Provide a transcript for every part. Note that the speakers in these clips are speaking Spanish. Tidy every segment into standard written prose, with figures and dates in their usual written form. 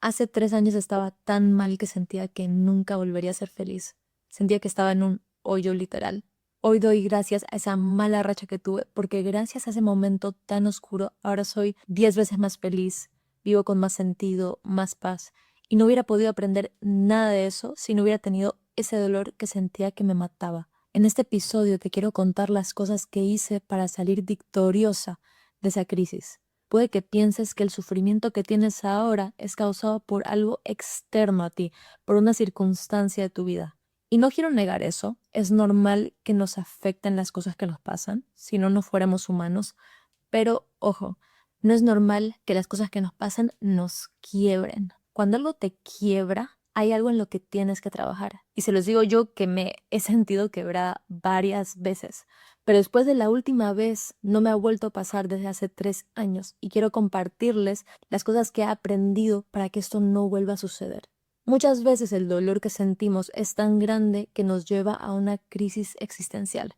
Hace 3 años estaba tan mal que sentía que nunca volvería a ser feliz. Sentía que estaba en un hoyo literal. Hoy doy gracias a esa mala racha que tuve, porque gracias a ese momento tan oscuro, ahora soy 10 veces más feliz, vivo con más sentido, más paz. Y no hubiera podido aprender nada de eso si no hubiera tenido ese dolor que sentía que me mataba. En este episodio te quiero contar las cosas que hice para salir victoriosa de esa crisis. Puede que pienses que el sufrimiento que tienes ahora es causado por algo externo a ti, por una circunstancia de tu vida. Y no quiero negar eso, es normal que nos afecten las cosas que nos pasan, si no, no fuéramos humanos, pero ojo, no es normal que las cosas que nos pasan nos quiebren. Cuando algo te quiebra, hay algo en lo que tienes que trabajar. Y se los digo yo que me he sentido quebrada varias veces. Pero después de la última vez no me ha vuelto a pasar desde hace 3 años y quiero compartirles las cosas que he aprendido para que esto no vuelva a suceder. Muchas veces el dolor que sentimos es tan grande que nos lleva a una crisis existencial.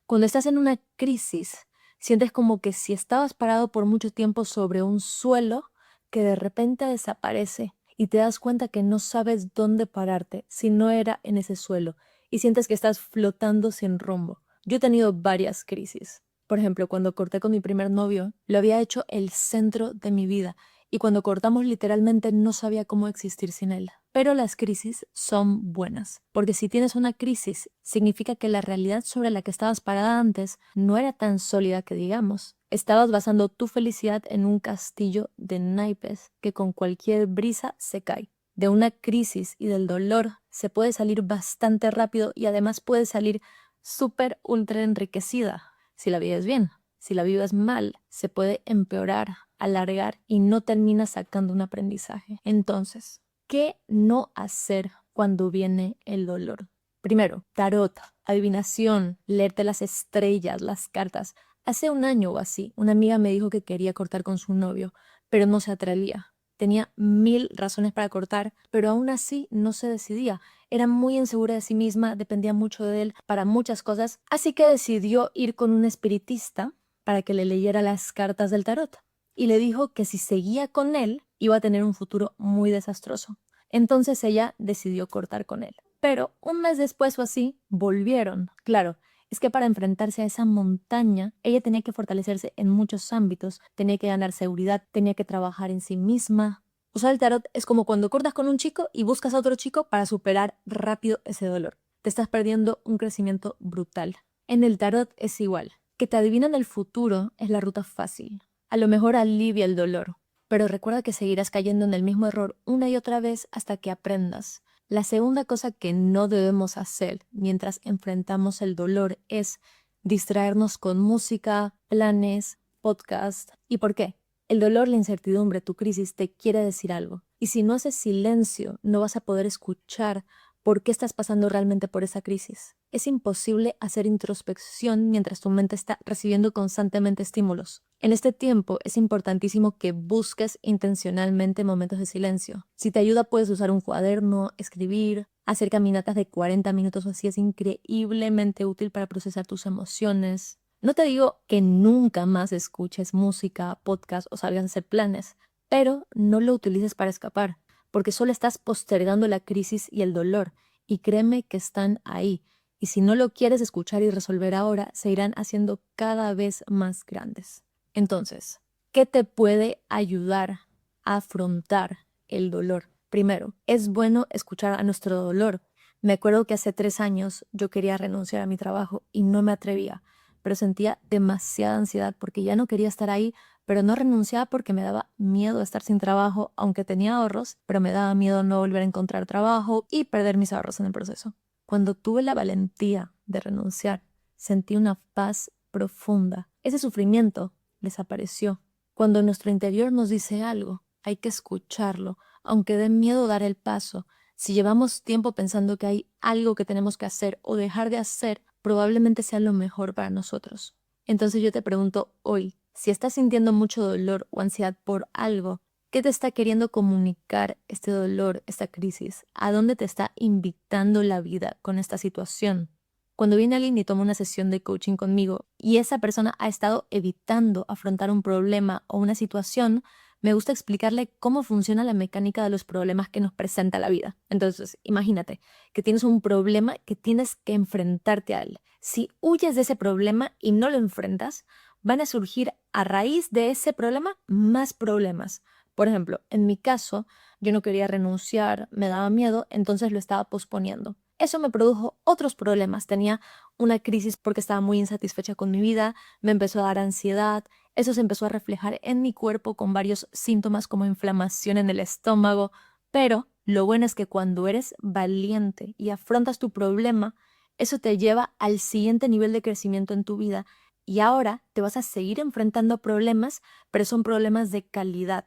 Cuando estás en una crisis, sientes como que si estabas parado por mucho tiempo sobre un suelo que de repente desaparece y te das cuenta que no sabes dónde pararte si no era en ese suelo y sientes que estás flotando sin rumbo. Yo he tenido varias crisis. Por ejemplo, cuando corté con mi primer novio, lo había hecho el centro de mi vida y cuando cortamos literalmente no sabía cómo existir sin él. Pero las crisis son buenas, porque si tienes una crisis, significa que la realidad sobre la que estabas parada antes no era tan sólida que digamos. Estabas basando tu felicidad en un castillo de naipes que con cualquier brisa se cae. De una crisis y del dolor se puede salir bastante rápido y además puede salir súper ultra enriquecida si la vives bien. Si la vives mal, se puede empeorar, alargar y no terminas sacando un aprendizaje. Entonces, ¿qué no hacer cuando viene el dolor? Primero, tarot, adivinación, leerte las estrellas, las cartas. Hace un año o así, una amiga me dijo que quería cortar con su novio, pero no se atrevía. Tenía 1000 razones para cortar, pero aún así no se decidía. Era muy insegura de sí misma, dependía mucho de él para muchas cosas, así que decidió ir con un espiritista para que le leyera las cartas del tarot. Y le dijo que si seguía con él, iba a tener un futuro muy desastroso. Entonces ella decidió cortar con él. Pero un mes después o así, volvieron. Claro, es que para enfrentarse a esa montaña, ella tenía que fortalecerse en muchos ámbitos, tenía que ganar seguridad, tenía que trabajar en sí misma. Usar el tarot es como cuando cortas con un chico y buscas a otro chico para superar rápido ese dolor. Te estás perdiendo un crecimiento brutal. En el tarot es igual. Que te adivinan el futuro es la ruta fácil. A lo mejor alivia el dolor, pero recuerda que seguirás cayendo en el mismo error una y otra vez hasta que aprendas. La segunda cosa que no debemos hacer mientras enfrentamos el dolor es distraernos con música, planes, podcast. ¿Y por qué? El dolor, la incertidumbre, tu crisis te quiere decir algo. Y si no haces silencio, no vas a poder escuchar por qué estás pasando realmente por esa crisis. Es imposible hacer introspección mientras tu mente está recibiendo constantemente estímulos. En este tiempo es importantísimo que busques intencionalmente momentos de silencio. Si te ayuda, puedes usar un cuaderno, escribir, hacer caminatas de 40 minutos o así. Es increíblemente útil para procesar tus emociones. No te digo que nunca más escuches música, podcast o salgas a hacer planes, pero no lo utilices para escapar, porque solo estás postergando la crisis y el dolor, y créeme que están ahí. Y si no lo quieres escuchar y resolver ahora, se irán haciendo cada vez más grandes. Entonces, ¿qué te puede ayudar a afrontar el dolor? Primero, es bueno escuchar a nuestro dolor. Me acuerdo que hace 3 años yo quería renunciar a mi trabajo y no me atrevía, pero sentía demasiada ansiedad porque ya no quería estar ahí, pero no renunciaba porque me daba miedo estar sin trabajo, aunque tenía ahorros, pero me daba miedo no volver a encontrar trabajo y perder mis ahorros en el proceso. Cuando tuve la valentía de renunciar, sentí una paz profunda. Ese sufrimiento desapareció. Cuando nuestro interior nos dice algo, hay que escucharlo, aunque dé miedo dar el paso. Si llevamos tiempo pensando que hay algo que tenemos que hacer o dejar de hacer, probablemente sea lo mejor para nosotros. Entonces yo te pregunto hoy, si estás sintiendo mucho dolor o ansiedad por algo, ¿qué te está queriendo comunicar este dolor, esta crisis? ¿A dónde te está invitando la vida con esta situación? Cuando viene alguien y toma una sesión de coaching conmigo y esa persona ha estado evitando afrontar un problema o una situación, me gusta explicarle cómo funciona la mecánica de los problemas que nos presenta la vida. Entonces, imagínate que tienes un problema que tienes que enfrentarte a él. Si huyes de ese problema y no lo enfrentas, van a surgir a raíz de ese problema más problemas. Por ejemplo, en mi caso, yo no quería renunciar, me daba miedo, entonces lo estaba posponiendo. Eso me produjo otros problemas. Tenía una crisis porque estaba muy insatisfecha con mi vida, me empezó a dar ansiedad, eso se empezó a reflejar en mi cuerpo con varios síntomas como inflamación en el estómago, pero lo bueno es que cuando eres valiente y afrontas tu problema, eso te lleva al siguiente nivel de crecimiento en tu vida y ahora te vas a seguir enfrentando a problemas, pero son problemas de calidad.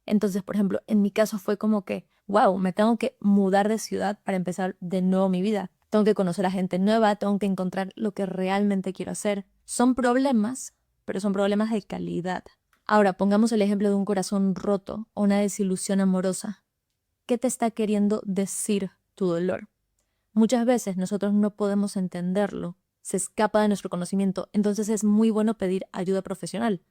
Entonces, por ejemplo, en mi caso fue como que, wow, me tengo que mudar de ciudad para empezar de nuevo mi vida. Tengo que conocer a gente nueva, tengo que encontrar lo que realmente quiero hacer. Son problemas, pero son problemas de calidad. Ahora, pongamos el ejemplo de un corazón roto o una desilusión amorosa. ¿Qué te está queriendo decir tu dolor? Muchas veces nosotros no podemos entenderlo, se escapa de nuestro conocimiento, entonces es muy bueno pedir ayuda profesional.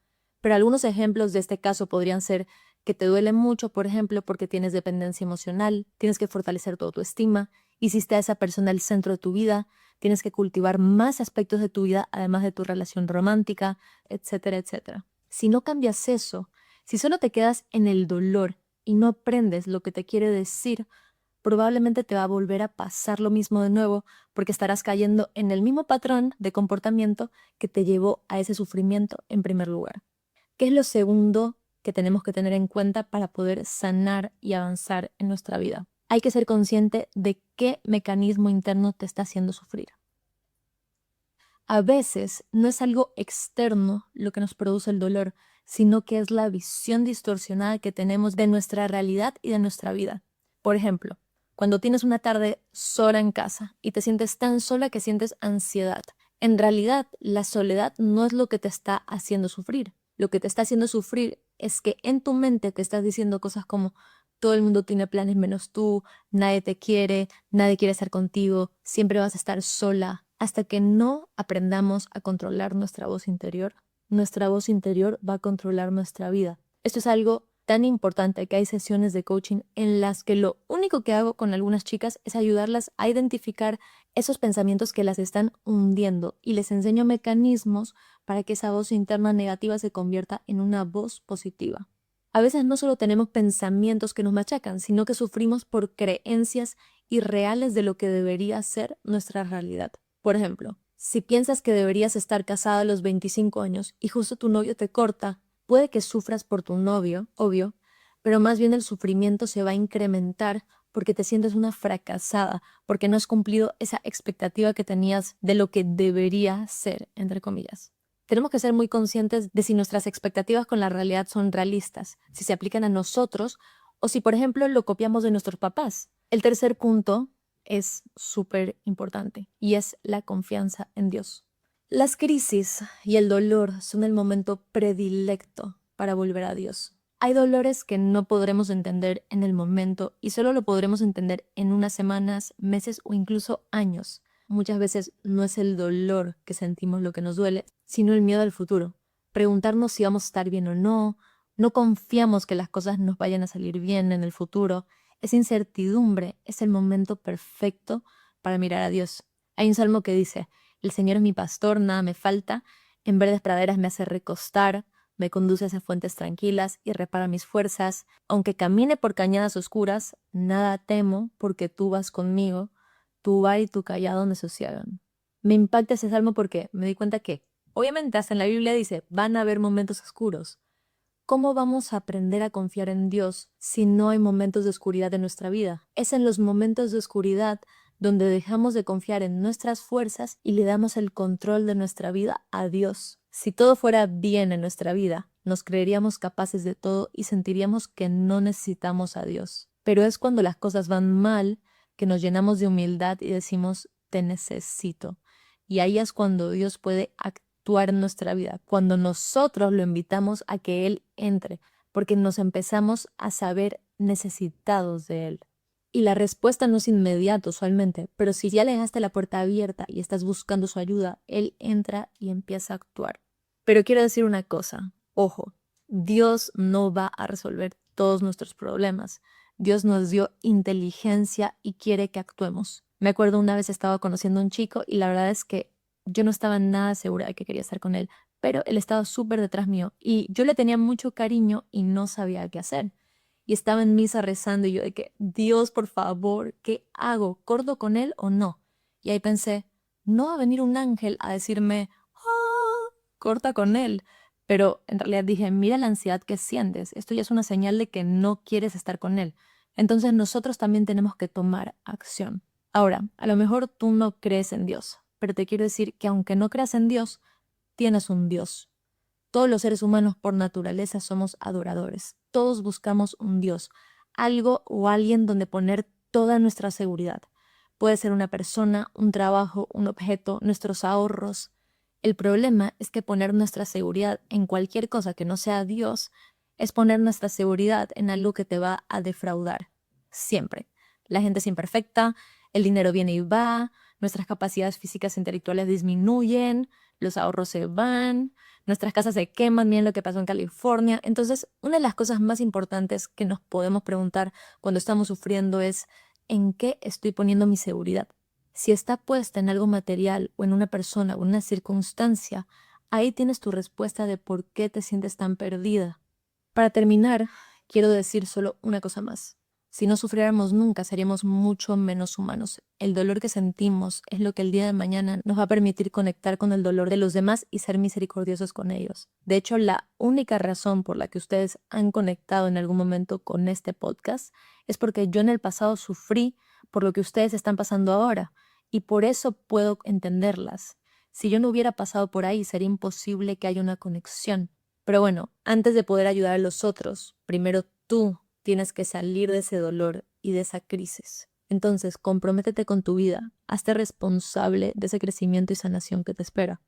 Pero algunos ejemplos de este caso podrían ser que te duele mucho, por ejemplo, porque tienes dependencia emocional, tienes que fortalecer tu autoestima, hiciste a esa persona el centro de tu vida, tienes que cultivar más aspectos de tu vida además de tu relación romántica, etcétera, etcétera. Si no cambias eso, si solo te quedas en el dolor y no aprendes lo que te quiere decir, probablemente te va a volver a pasar lo mismo de nuevo porque estarás cayendo en el mismo patrón de comportamiento que te llevó a ese sufrimiento en primer lugar. ¿Qué es lo segundo que tenemos que tener en cuenta para poder sanar y avanzar en nuestra vida? Hay que ser consciente de qué mecanismo interno te está haciendo sufrir. A veces no es algo externo lo que nos produce el dolor, sino que es la visión distorsionada que tenemos de nuestra realidad y de nuestra vida. Por ejemplo, cuando tienes una tarde sola en casa y te sientes tan sola que sientes ansiedad. En realidad, la soledad no es lo que te está haciendo sufrir. Lo que te está haciendo sufrir es que en tu mente te estás diciendo cosas como todo el mundo tiene planes menos tú, nadie te quiere, nadie quiere estar contigo, siempre vas a estar sola. Hasta que no aprendamos a controlar nuestra voz interior va a controlar nuestra vida. Esto es algo tan importante que hay sesiones de coaching en las que lo único que hago con algunas chicas es ayudarlas a identificar esos pensamientos que las están hundiendo y les enseño mecanismos para que esa voz interna negativa se convierta en una voz positiva. A veces no solo tenemos pensamientos que nos machacan, sino que sufrimos por creencias irreales de lo que debería ser nuestra realidad. Por ejemplo, si piensas que deberías estar casada a los 25 años y justo tu novio te corta, puede que sufras por tu novio, obvio, pero más bien el sufrimiento se va a incrementar porque te sientes una fracasada, porque no has cumplido esa expectativa que tenías de lo que debería ser, entre comillas. Tenemos que ser muy conscientes de si nuestras expectativas con la realidad son realistas, si se aplican a nosotros o si, por ejemplo, lo copiamos de nuestros papás. El tercer punto es súper importante y es la confianza en Dios. Las crisis y el dolor son el momento predilecto para volver a Dios. Hay dolores que no podremos entender en el momento y solo lo podremos entender en unas semanas, meses o incluso años. Muchas veces no es el dolor que sentimos lo que nos duele, sino el miedo al futuro. Preguntarnos si vamos a estar bien o no, no confiamos que las cosas nos vayan a salir bien en el futuro. Esa incertidumbre es el momento perfecto para mirar a Dios. Hay un salmo que dice: el Señor es mi pastor, nada me falta, en verdes praderas me hace recostar, me conduce hacia fuentes tranquilas y repara mis fuerzas. Aunque camine por cañadas oscuras, nada temo porque tú vas conmigo, tu vara y tu cayado me sosiegan. Me impacta ese salmo porque me di cuenta que, obviamente hasta en la Biblia dice, van a haber momentos oscuros. ¿Cómo vamos a aprender a confiar en Dios si no hay momentos de oscuridad en nuestra vida? Es en los momentos de oscuridad donde dejamos de confiar en nuestras fuerzas y le damos el control de nuestra vida a Dios. Si todo fuera bien en nuestra vida, nos creeríamos capaces de todo y sentiríamos que no necesitamos a Dios. Pero es cuando las cosas van mal que nos llenamos de humildad y decimos, te necesito. Y ahí es cuando Dios puede actuar en nuestra vida, cuando nosotros lo invitamos a que Él entre, porque nos empezamos a saber necesitados de Él. Y la respuesta no es inmediata usualmente, pero si ya le dejaste la puerta abierta y estás buscando su ayuda, Él entra y empieza a actuar. Pero quiero decir una cosa, ojo, Dios no va a resolver todos nuestros problemas. Dios nos dio inteligencia y quiere que actuemos. Me acuerdo una vez estaba conociendo a un chico y la verdad es que yo no estaba nada segura de que quería estar con él, pero él estaba súper detrás mío y yo le tenía mucho cariño y no sabía qué hacer. Y estaba en misa rezando y yo de que, Dios, por favor, ¿qué hago? ¿Corto con él o no? Y ahí pensé, no va a venir un ángel a decirme, corta con él. Pero en realidad dije, mira la ansiedad que sientes. Esto ya es una señal de que no quieres estar con él. Entonces nosotros también tenemos que tomar acción. Ahora, a lo mejor tú no crees en Dios, pero te quiero decir que aunque no creas en Dios, tienes un Dios. Todos los seres humanos por naturaleza somos adoradores. Todos buscamos un Dios, algo o alguien donde poner toda nuestra seguridad. Puede ser una persona, un trabajo, un objeto, nuestros ahorros. El problema es que poner nuestra seguridad en cualquier cosa que no sea Dios es poner nuestra seguridad en algo que te va a defraudar. Siempre. La gente es imperfecta, el dinero viene y va, nuestras capacidades físicas e intelectuales disminuyen, los ahorros se van, nuestras casas se queman, miren lo que pasó en California. Entonces, una de las cosas más importantes que nos podemos preguntar cuando estamos sufriendo es, ¿en qué estoy poniendo mi seguridad? Si está puesta en algo material o en una persona o en una circunstancia, ahí tienes tu respuesta de por qué te sientes tan perdida. Para terminar, quiero decir solo una cosa más. Si no sufriéramos nunca, seríamos mucho menos humanos. El dolor que sentimos es lo que el día de mañana nos va a permitir conectar con el dolor de los demás y ser misericordiosos con ellos. De hecho, la única razón por la que ustedes han conectado en algún momento con este podcast es porque yo en el pasado sufrí por lo que ustedes están pasando ahora y por eso puedo entenderlas. Si yo no hubiera pasado por ahí, sería imposible que haya una conexión. Pero bueno, antes de poder ayudar a los otros, primero tú tienes que salir de ese dolor y de esa crisis. Entonces, comprométete con tu vida, hazte responsable de ese crecimiento y sanación que te espera.